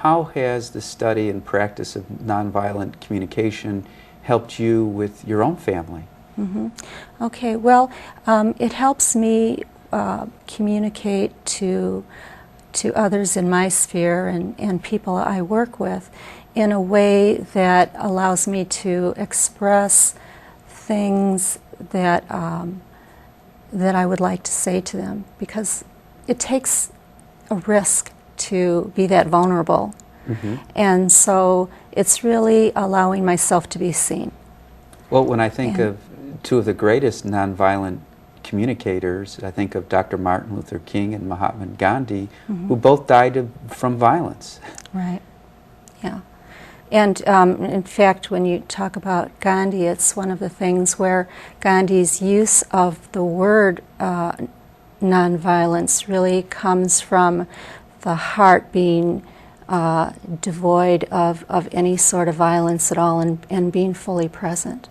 how has the study and practice of nonviolent communication helped you with your own family? Okay, well, it helps me communicate to others in my sphere and people I work with in a way that allows me to express things that that I would like to say to them, because it takes a risk to be that vulnerable. And so it's really allowing myself to be seen. Well, when I think of two of the greatest nonviolent communicators, I think of Dr. Martin Luther King and Mahatma Gandhi, who both died from violence. Right, yeah. And in fact, when you talk about Gandhi, it's one of the things where Gandhi's use of the word nonviolence really comes from the heart being devoid of any sort of violence at all, and being fully present.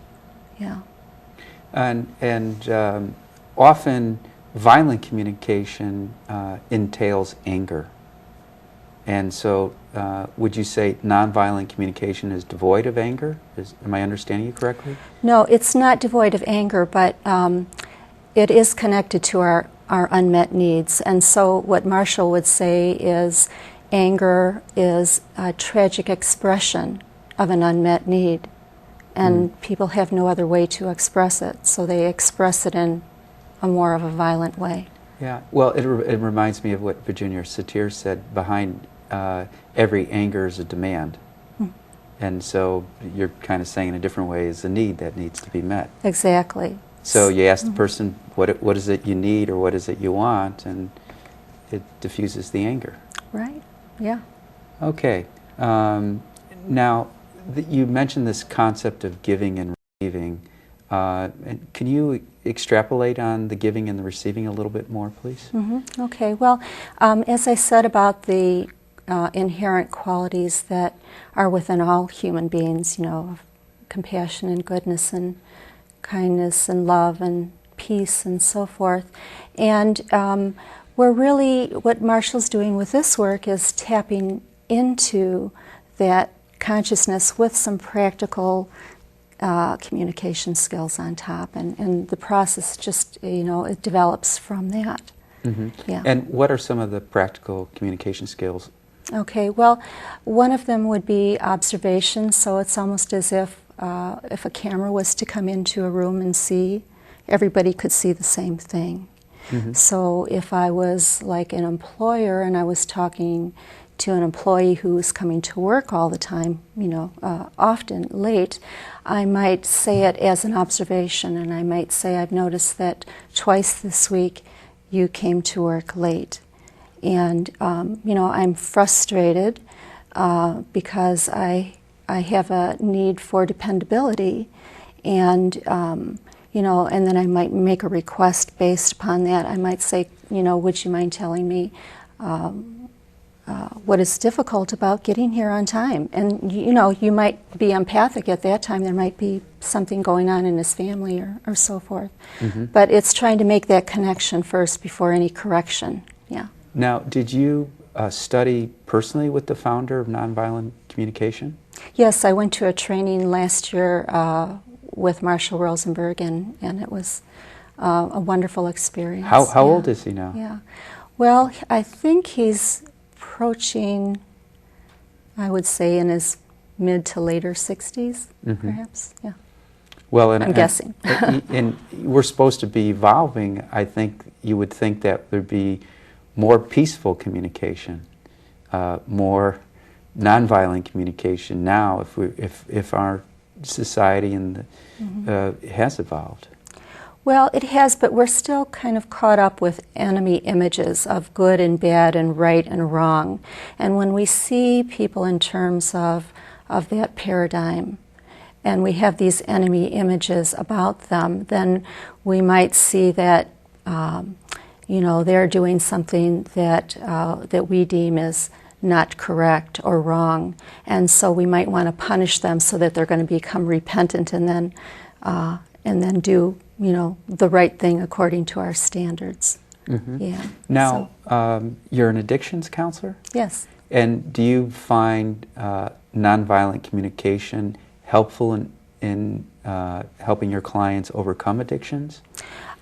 Yeah. And often violent communication entails anger. And so would you say nonviolent communication is devoid of anger? Am I understanding you correctly? No, it's not devoid of anger, but it is connected to our unmet needs. And so what Marshall would say is anger is a tragic expression of an unmet need. And people have no other way to express it, so they express it in a more of a violent way. Yeah, well, it reminds me of what Virginia Satir said, behind every anger is a demand. And so you're kind of saying in a different way is a need that needs to be met. Exactly. So you ask the person, what is it you need or what is it you want, and it diffuses the anger. Right, yeah. Okay. Now, you mentioned this concept of giving and receiving. And can you extrapolate on the giving and the receiving a little bit more, please? Okay, well, as I said about the inherent qualities that are within all human beings, you know, compassion and goodness and kindness and love and peace and so forth. And we're really, what Marshall's doing with this work is tapping into that consciousness with some practical communication skills on top, and the process just, you know, it develops from that. Yeah. And what are some of the practical communication skills? Okay, well, one of them would be observation, so it's almost as if a camera was to come into a room and see, everybody could see the same thing. So if I was like an employer and I was talking to an employee who's coming to work all the time, you know, often late, I might say it as an observation, and I might say, I've noticed that twice this week you came to work late. And, you know, I'm frustrated because I have a need for dependability, and, you know, and then I might make a request based upon that. I might say, you know, would you mind telling me what is difficult about getting here on time? And, you know, you might be empathic at that time. There might be something going on in his family or so forth. But it's trying to make that connection first before any correction. Yeah. Now, did you study personally with the founder of Nonviolent Communication? Yes, I went to a training last year with Marshall Rosenberg, and it was a wonderful experience. How old is he now? Yeah. Well, I think he's approaching, I would say, in his mid to later 60s, perhaps. Yeah. Well, and I'm guessing. And we're supposed to be evolving. I think you would think that there'd be more peaceful communication, more nonviolent communication now, if our society and has evolved. Well, it has, but we're still kind of caught up with enemy images of good and bad and right and wrong. And when we see people in terms of that paradigm, and we have these enemy images about them, then we might see that, you know, they're doing something that that we deem as not correct or wrong, and so we might want to punish them so that they're going to become repentant and then do, you know, the right thing according to our standards. Yeah. Now, you're an addictions counselor? Yes. And do you find nonviolent communication helpful in helping your clients overcome addictions?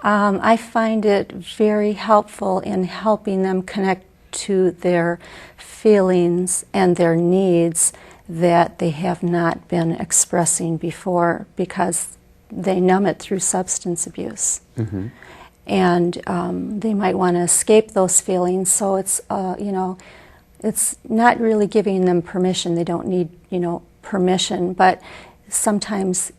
I find it very helpful in helping them connect to their feelings and their needs that they have not been expressing before because they numb it through substance abuse. Mm-hmm. And they might want to escape those feelings, so it's, it's not really giving them permission. They don't need, permission, but sometimes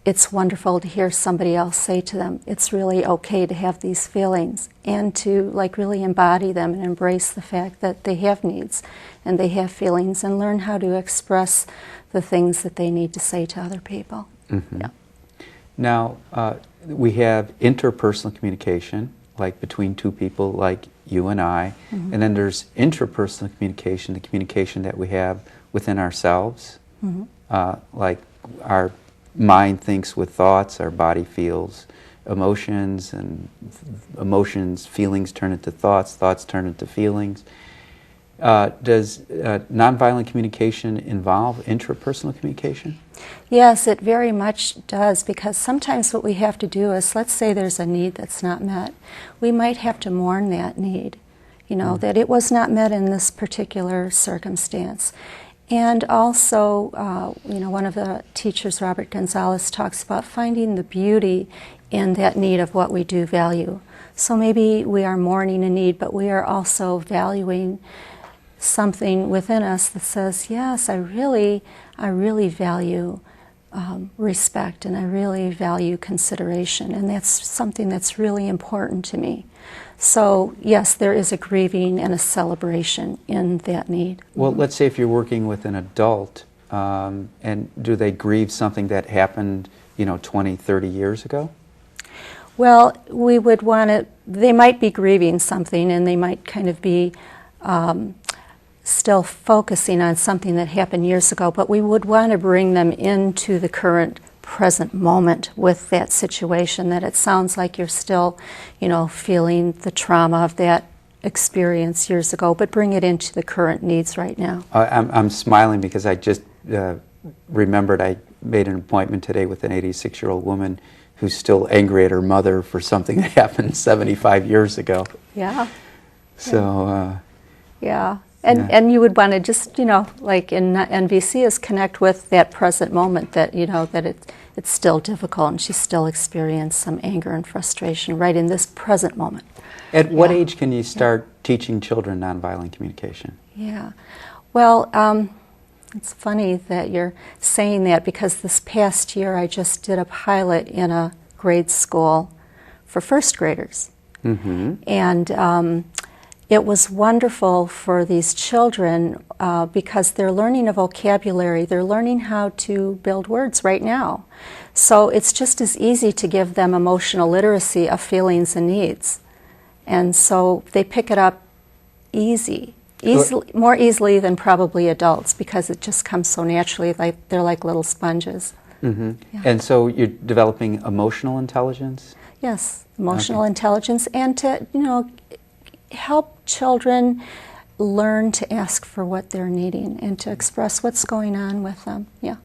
it's wonderful to hear somebody else say to them, it's really okay to have these feelings, and to really embody them and embrace the fact that they have needs and they have feelings, and learn how to express the things that they need to say to other people. Mm-hmm. Yeah. Now, we have interpersonal communication, like between two people like you and I, mm-hmm. and then there's intrapersonal communication, the communication that we have within ourselves, mm-hmm. Like our mind thinks with thoughts, our body feels emotions, and feelings turn into thoughts, thoughts turn into feelings. Does nonviolent communication involve intrapersonal communication? Yes, it very much does, because sometimes what we have to do is, let's say there's a need that's not met. We might have to mourn that need, that it was not met in this particular circumstance. And also, one of the teachers, Robert Gonzalez, talks about finding the beauty in that need of what we do value. So maybe we are mourning a need, but we are also valuing something within us that says, yes, I really value respect, and I really value consideration, and that's something that's really important to me. So yes, there is a grieving and a celebration in that need. Well, let's say if you're working with an adult, and do they grieve something that happened, 20, 30 years ago? Well, we would want to, they might be grieving something, and they might kind of be still focusing on something that happened years ago, but we would want to bring them into the current present moment with that situation, that it sounds like you're still, feeling the trauma of that experience years ago, but bring it into the current needs right now. I'm smiling because I just remembered I made an appointment today with an 86-year-old woman who's still angry at her mother for something that happened 75 years ago. Yeah. So, yeah. And you would want to just, like in NVC, is connect with that present moment, that, that it's still difficult and she's still experiencing some anger and frustration right in this present moment. At what age can you start teaching children nonviolent communication? Yeah. Well, it's funny that you're saying that, because this past year I just did a pilot in a grade school for first graders. Mm-hmm. And it was wonderful for these children because they're learning a vocabulary. They're learning how to build words right now. So it's just as easy to give them emotional literacy of feelings and needs. And so they pick it up more easily than probably adults, because it just comes so naturally. Like they're like little sponges. Mm-hmm. Yeah. And so you're developing emotional intelligence? Yes, emotional intelligence, and to, help children learn to ask for what they're needing and to express what's going on with them. Yeah.